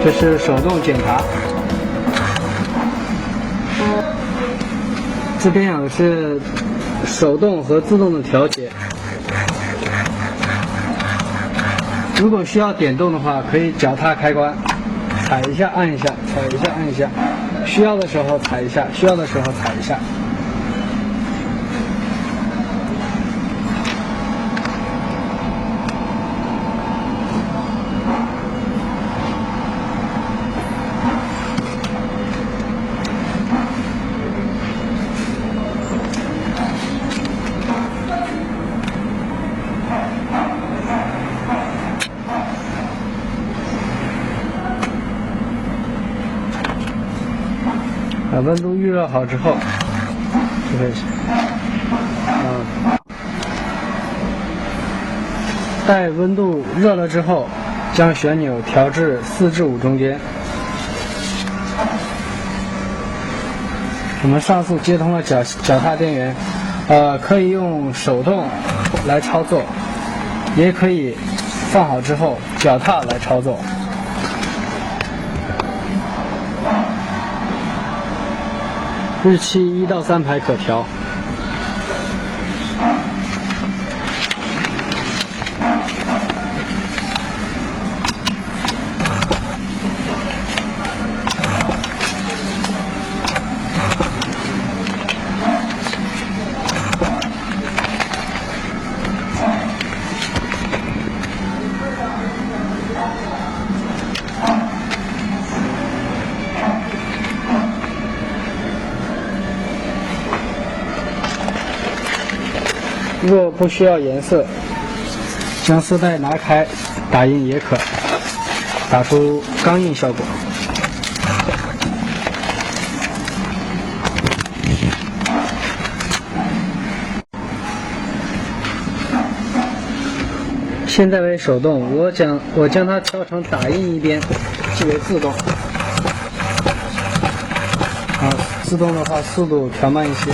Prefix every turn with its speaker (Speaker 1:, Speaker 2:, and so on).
Speaker 1: 这是手动检查。这边有的是手动和自动的调节。如果需要点动的话，可以脚踏开关，踩一下按一下，踩一下按一下，需要的时候踩一下，需要的时候踩一下。把温度预热好之后，就可以。待温度热了之后，将旋钮调至4至5中间。我们上述接通了脚踏电源，可以用手动来操作，也可以放好之后脚踏来操作。日期1到3排可调。若不需要颜色，将色带拿开打印也可，打出钢印效果。现在为手动，我将它调成打印一边，即为自动。自动的话速度调慢一些。